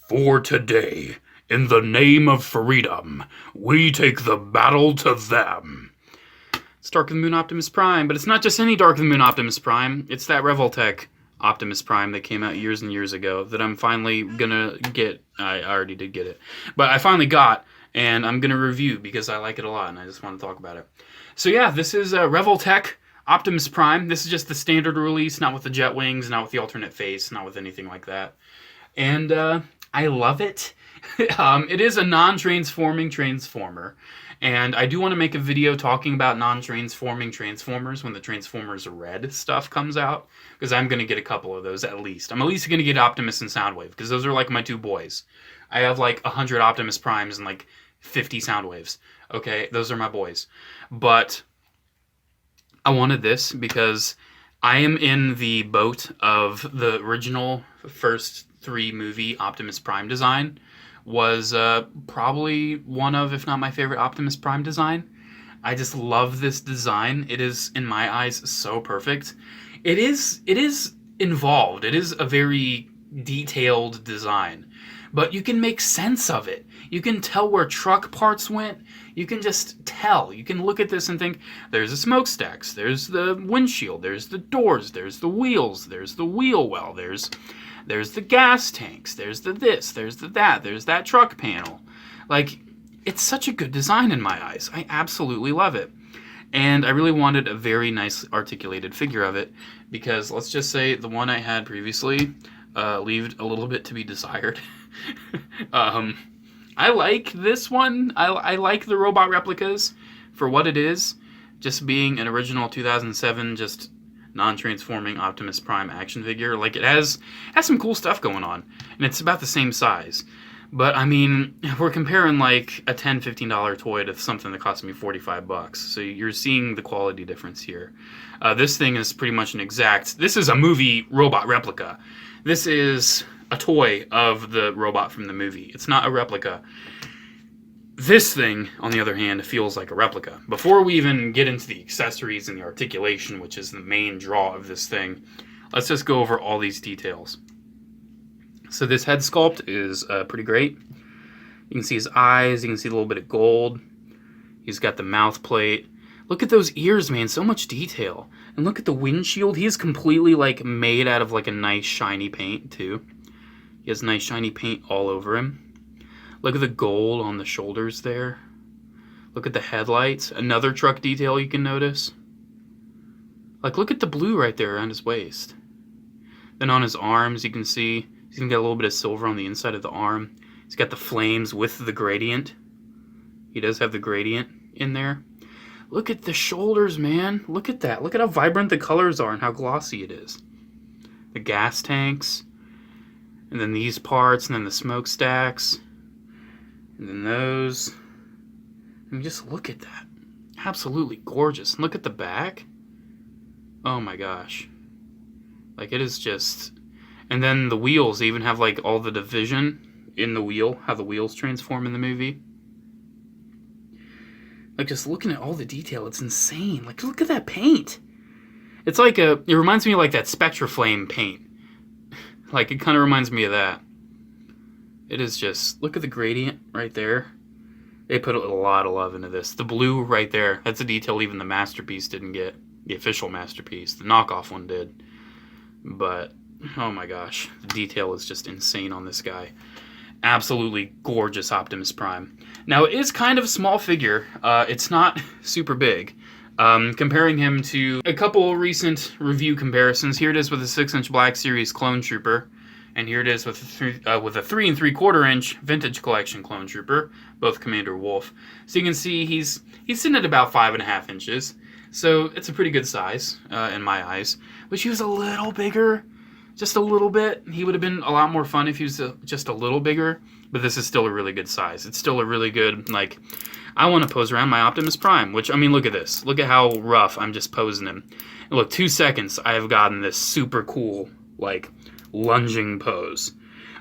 For today, in the name of freedom, we take the battle to them. It's Dark of the Moon Optimus Prime, but it's not just any Dark of the Moon Optimus Prime. It's that Revoltech Optimus Prime that came out years and years ago that I'm finally gonna get. I already did get it, but I finally got, and I'm gonna review because I like it a lot and I just want to talk about it. So yeah, this is Revoltech Optimus Prime. This is just the standard release, not with the jet wings, not with the alternate face, not with anything like that. And I love it. It is a non-transforming Transformer. And I do want to make a video talking about non-transforming Transformers when the Transformers Red stuff comes out. Because I'm going to get a couple of those at least. I'm at least going to get Optimus and Soundwave. Because those are like my two boys. I have like 100 Optimus Primes and like 50 Soundwaves. Okay, those are my boys. But I wanted this because I am in the boat of the original first 3 movie Optimus Prime design. Was probably one of, if not my favorite Optimus Prime design. I just love this design. It is, in my eyes, so perfect. It is involved. It is a very detailed design. But you can make sense of it. You can tell where truck parts went. You can just tell. You can look at this and think, there's the smokestacks, there's the windshield, there's the doors, there's the wheels, there's the wheel well, there's the gas tanks, there's the this, there's the that, there's that truck panel. Like, it's such a good design in my eyes. I absolutely love it. And I really wanted a very nice articulated figure of it, because let's just say the one I had previously left a little bit to be desired. I like this one. I like the robot replicas for what it is, just being an original 2007, just non-transforming Optimus Prime action figure. Like, it has some cool stuff going on, and it's about the same size. But I mean, we're comparing like a $10, $15 toy to something that cost me $45, so you're seeing the quality difference here. This thing is pretty much an exact. This is a movie robot replica. This is a toy of the robot from the movie. It's not a replica. This thing, on the other hand, feels like a replica. Before we even get into the accessories and the articulation, which is the main draw of this thing, let's just go over all these details. So this head sculpt is pretty great. You can see his eyes, you can see a little bit of gold. He's got the mouth plate. Look at those ears, man, so much detail. And look at the windshield. He is completely like made out of like a nice shiny paint too. He has nice shiny paint all over him. Look at the gold on the shoulders there. Look at the headlights. Another truck detail you can notice. Like, look at the blue right there around his waist. Then on his arms, you can see he's gonna get a little bit of silver on the inside of the arm. He's got the flames with the gradient. He does have the gradient in there. Look at the shoulders, man. Look at that. Look at how vibrant the colors are and how glossy it is. The gas tanks. And then these parts, and then the smokestacks. And then those. I mean, just look at that. Absolutely gorgeous. And look at the back. Oh my gosh. Like, it is just. And then the wheels, they even have like all the division in the wheel, how the wheels transform in the movie. Like, just looking at all the detail, it's insane. Like, look at that paint. It's like it reminds me of like that Spectraflame paint. Like, it kind of reminds me of that. It is just, look at the gradient right there. They put a lot of love into this. The blue right there, that's a detail even the Masterpiece didn't get. The official Masterpiece. The knockoff one did. But, oh my gosh. The detail is just insane on this guy. Absolutely gorgeous Optimus Prime. Now, it is kind of a small figure. It's not super big. Comparing him to a couple recent review comparisons. Here it is with a 6-inch Black Series Clone Trooper. And here it is with a 3 3/4-inch Vintage Collection Clone Trooper, both Commander Wolf. So you can see he's sitting at about 5.5 inches. So it's a pretty good size in my eyes. Wish he was a little bigger, just a little bit. He would have been a lot more fun if he was just a little bigger. But this is still a really good size. It's still a really good, like, I want to pose around my Optimus Prime. Which, I mean, look at this. Look at how rough I'm just posing him. And look, 2 seconds, I have gotten this super cool, like, lunging pose.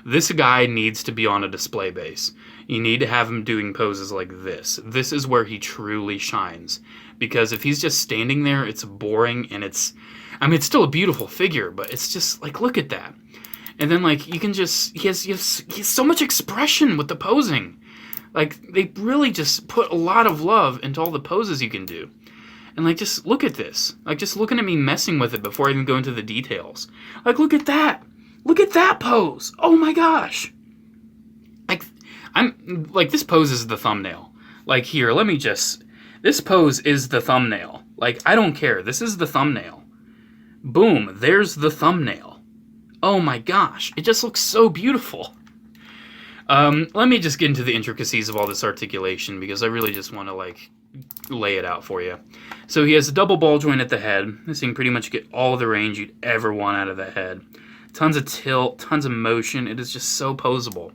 This guy needs to be on a display base. You need to have him doing poses like this. This is where he truly shines. Because if he's just standing there, it's boring and it's... I mean, it's still a beautiful figure, but it's just, like, look at that. And then, like, you can just... He has so much expression with the posing. Like, they really just put a lot of love into all the poses you can do. And, like, just look at this. Like, just looking at me messing with it before I even go into the details. Like, look at that. Look at that pose. Oh, my gosh. Like, this pose is the thumbnail. Like, here, let me just... This pose is the thumbnail. Like, I don't care. This is the thumbnail. Boom. There's the thumbnail. Oh, my gosh. It just looks so beautiful. Let me just get into the intricacies of all this articulation, because I really just want to, like, lay it out for you. So he has a double ball joint at the head. This thing pretty much get all the range you'd ever want out of the head. Tons of tilt, tons of motion. It is just so posable.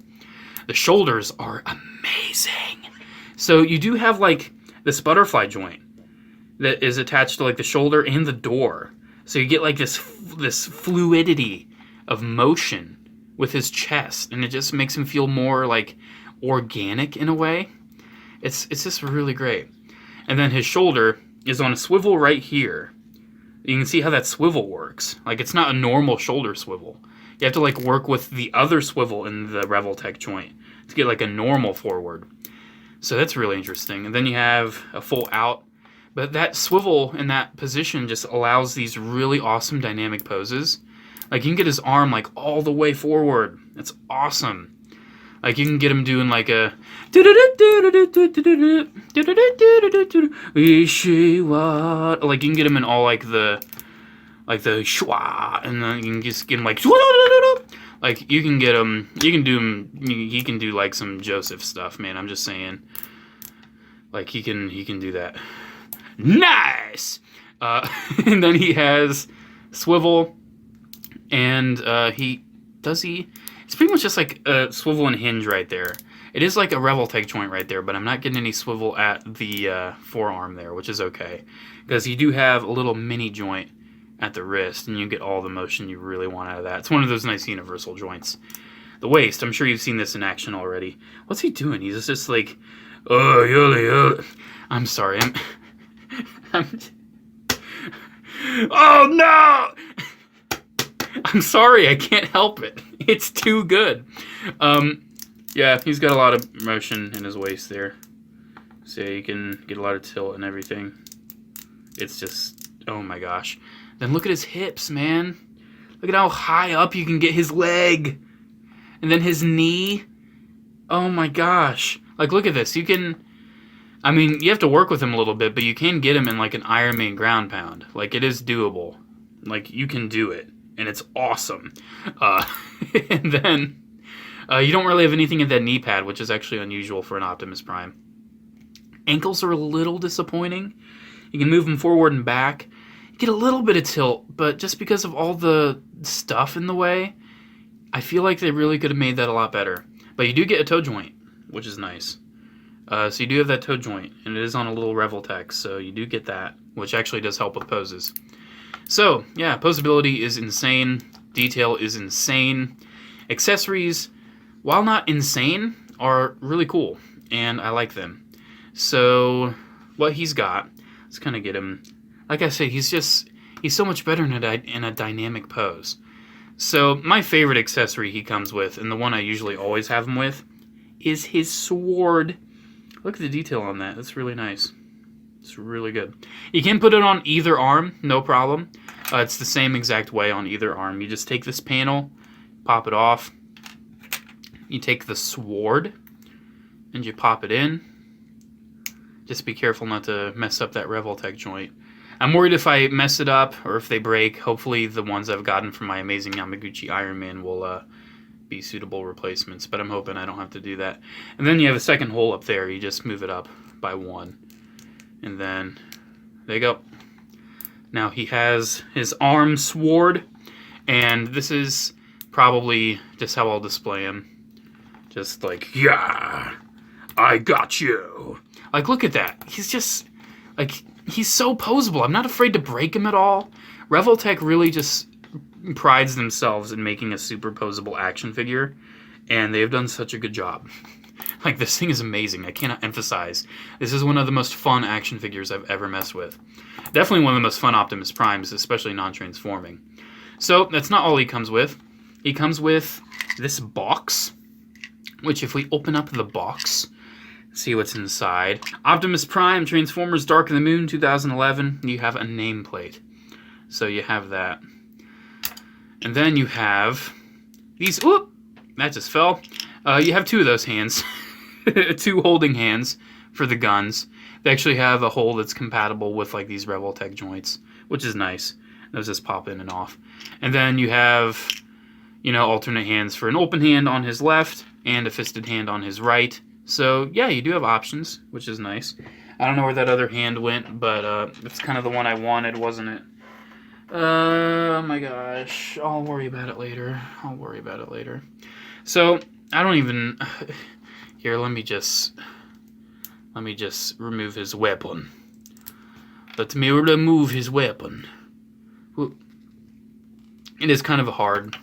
The shoulders are amazing. So you do have, like, this butterfly joint that is attached to, like, the shoulder and the door. So you get, like, this fluidity of motion with his chest, and it just makes him feel more, like, organic in a way. It's just really great. And then his shoulder is on a swivel right here. You can see how that swivel works. Like, it's not a normal shoulder swivel. You have to, like, work with the other swivel in the Revoltech joint to get, like, a normal forward. So that's really interesting. And then you have a full out. But that swivel in that position just allows these really awesome dynamic poses. Like, you can get his arm, like, all the way forward. It's awesome. Like, you can get him doing, like, a... Like, you can get him in all, like, the schwa, and then you can just get him, like... Like, you can get him... You can do him... He can do, like, some Joseph stuff, man. I'm just saying. Like, he can do that. Nice! And then he has swivel... And it's pretty much just like a swivel and hinge right there. It is like a Revoltech joint right there, but I'm not getting any swivel at the forearm there, which is okay. Because you do have a little mini joint at the wrist, and you get all the motion you really want out of that. It's one of those nice universal joints. The waist, I'm sure you've seen this in action already. What's he doing? He's just like, oh, yoli. I'm sorry, oh, no! I'm sorry, I can't help it. It's too good. Yeah, he's got a lot of motion in his waist there. So you can get a lot of tilt and everything. It's just, oh my gosh. Then look at his hips, man. Look at how high up you can get his leg. And then his knee. Oh my gosh. Like, look at this. You can, I mean, you have to work with him a little bit, but you can get him in like an Ironman ground pound. Like, it is doable. Like, you can do it. And it's awesome. And then you don't really have anything in that knee pad, which is actually unusual for an Optimus Prime. Ankles are a little disappointing. You can move them forward and back. You get a little bit of tilt, but just because of all the stuff in the way, I feel like they really could have made that a lot better. But you do get a toe joint, which is nice. So you do have that toe joint, and it is on a little Revoltech, so you do get that, which actually does help with poses. So, yeah, poseability is insane. Detail is insane. Accessories, while not insane, are really cool, and I like them. So, what he's got, let's kind of get him... Like I said, he's so much better in a dynamic pose. So, my favorite accessory he comes with, and the one I usually always have him with, is his sword. Look at the detail on that. That's really nice. It's really good. You can put it on either arm, no problem. It's the same exact way on either arm. You just take this panel, pop it off. You take the sword, and you pop it in. Just be careful not to mess up that Revoltech joint. I'm worried if I mess it up, or if they break. Hopefully the ones I've gotten from my amazing Yamaguchi Iron Man will be suitable replacements, but I'm hoping I don't have to do that. And then you have a second hole up there. You just move it up by one. And then, there you go. Now he has his arm sword, and this is probably just how I'll display him. Just like, yeah, I got you. Like, look at that. He's just, like, he's so poseable. I'm not afraid to break him at all. Revoltech really just prides themselves in making a super poseable action figure, and they've done such a good job. Like, this thing is amazing. I cannot emphasize. This is one of the most fun action figures I've ever messed with. Definitely one of the most fun Optimus Primes, especially non-transforming. So, that's not all he comes with. he comes with this box, which if we open up the box, see what's inside. Optimus Prime, Transformers Dark of the Moon, 2011. You have a nameplate. So you have that. And then you have these, whoop, that just fell. You have two of those hands. Two holding hands for the guns. They actually have a hole that's compatible with like these Revoltech joints, which is nice. Those just pop in and off. And then you have, you know, alternate hands for an open hand on his left and a fisted hand on his right. So yeah, you do have options, which is nice. I don't know where that other hand went, but it's kind of the one I wanted, wasn't it? Oh my gosh, I'll worry about it later. I'll worry about it later. So I don't even. Here, let me just remove his weapon. Let me remove his weapon. It is kind of a hard,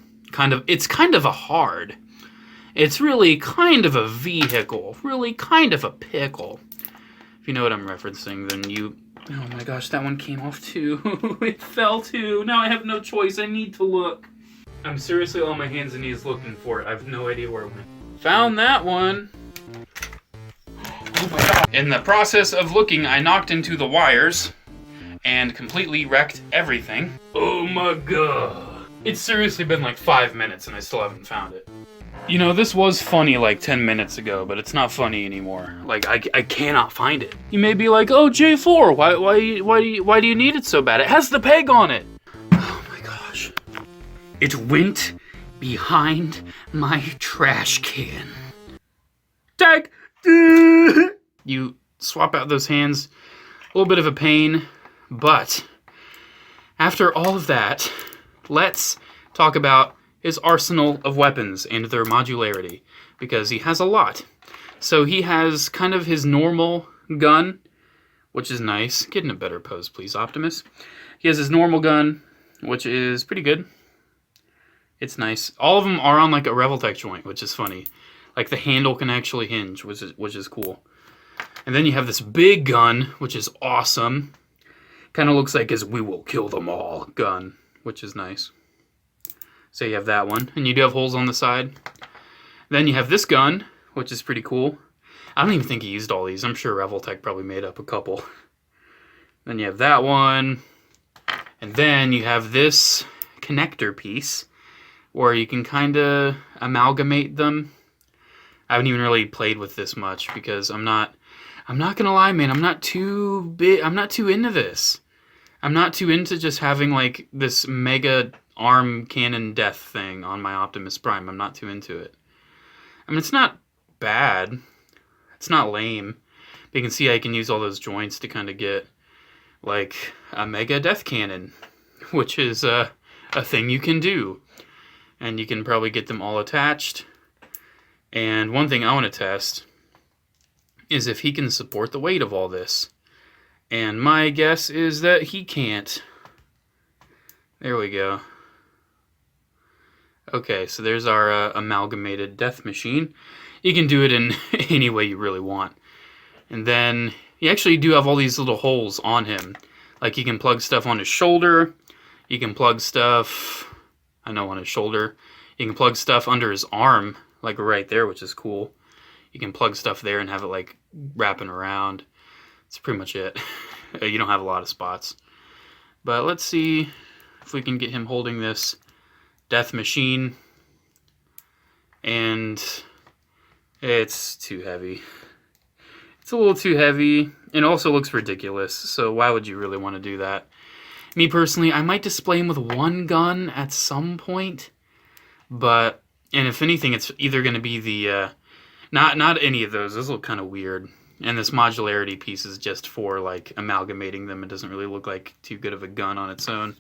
it's really kind of a vehicle, really kind of a pickle. If you know what I'm referencing, then you, oh my gosh, that one came off too. It fell too. Now I have no choice, I need to look. I'm seriously on my hands and knees looking for it. I have no idea where it went. Found that one. Oh my God. In the process of looking, I knocked into the wires and completely wrecked everything. Oh my God. It's seriously been like 5 minutes and I still haven't found it. You know, this was funny like 10 minutes ago, but it's not funny anymore. Like, I cannot find it. You may be like, oh, J4, why do you need it so bad? It has the peg on it. Oh my gosh. It went behind my trash can. Tag! You swap out those hands, a little bit of a pain, but after all of that, let's talk about his arsenal of weapons and their modularity, because he has a lot. So he has kind of his normal gun, which is nice. Get in a better pose, please, Optimus. He has his normal gun, which is pretty good. It's nice. All of them are on like a Revoltech joint, which is funny. Like the handle can actually hinge, which is cool. And then you have this big gun, which is awesome. Kind of looks like his "we will kill them all" gun, which is nice. So you have that one, and you do have holes on the side. Then you have this gun, which is pretty cool. I don't even think he used all these. I'm sure Revoltech probably made up a couple. Then you have that one. And then you have this connector piece, where you can kind of amalgamate them. I haven't even really played with this much, because I'm not gonna lie, man, I'm not too into this. I'm not too into just having like this mega arm cannon death thing on my Optimus Prime. I'm not too into it. I mean, it's not bad. It's not lame. But you can see I can use all those joints to kind of get like a mega death cannon, which is a thing you can do. And you can probably get them all attached. And one thing I want to test is if he can support the weight of all this. And my guess is that he can't. There we go. Okay, so there's our amalgamated death machine. You can do it in any way you really want. And then you actually do have all these little holes on him. Like you can plug stuff on his shoulder. You can plug stuff, I know, on his shoulder. You can plug stuff under his arm, like right there, which is cool. You can plug stuff there and have it like wrapping around. That's pretty much it. You don't have a lot of spots. But let's see if we can get him holding this death machine. And it's too heavy. It's a little too heavy. It also looks ridiculous. So why would you really want to do that? Me personally, I might display him with one gun at some point. But, and if anything, it's either going to be the, not any of those. Those look kind of weird. And this modularity piece is just for, like, amalgamating them. It doesn't really look like too good of a gun on its own.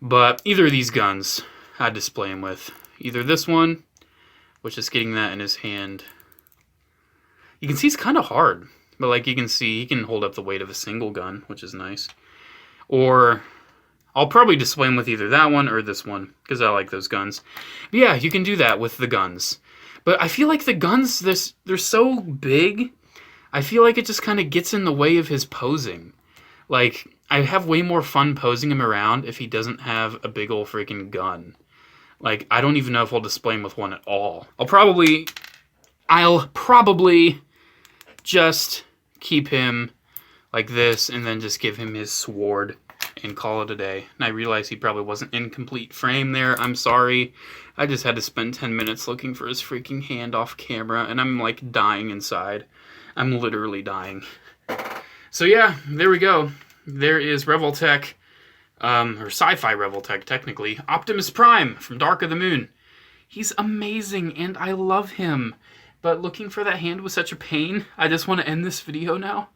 But either of these guns, I'd display him with. Either this one, which is getting that in his hand. You can see it's kind of hard. But, like, you can see he can hold up the weight of a single gun, which is nice. Or I'll probably display him with either that one or this one, because I like those guns. But yeah, you can do that with the guns. But I feel like the guns, they're so big, I feel like it just kind of gets in the way of his posing. Like, I have way more fun posing him around if he doesn't have a big ol' freaking gun. Like, I don't even know if I'll display him with one at all. I'll probably just keep him like this and then just give him his sword and call it a day. And I realize he probably wasn't in complete frame there. I'm sorry. I just had to spend 10 minutes looking for his freaking hand off camera, and I'm like dying inside. I'm literally dying. So yeah, there we go. There is Revoltech, or Sci-Fi Revoltech technically, Optimus Prime from Dark of the Moon. He's amazing and I love him. But looking for that hand was such a pain. I just want to end this video now.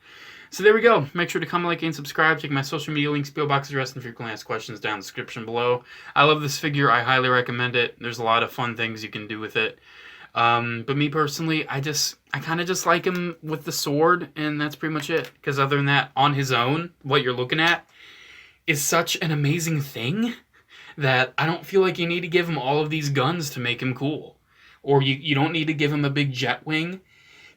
So there we go. Make sure to comment, like, and subscribe. Check my social media links, PO box address, and frequently asked questions down in the description below. I love this figure. I highly recommend it. There's a lot of fun things you can do with it. But me personally, I kind of just like him with the sword, and that's pretty much it. Because other than that, on his own, what you're looking at is such an amazing thing that I don't feel like you need to give him all of these guns to make him cool. Or you don't need to give him a big jet wing,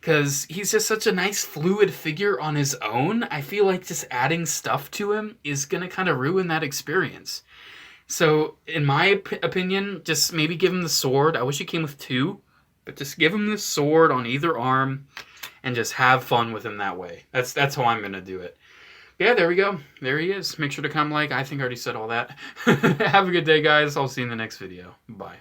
because he's just such a nice fluid figure on his own. I feel like just adding stuff to him is going to kind of ruin that experience. So, in my opinion, just maybe give him the sword. I wish he came with two, but just give him the sword on either arm and just have fun with him that way. That's how I'm going to do it. Yeah, there we go. There he is. Make sure to comment, like. I think I already said all that. Have a good day, guys. I'll see you in the next video. Bye.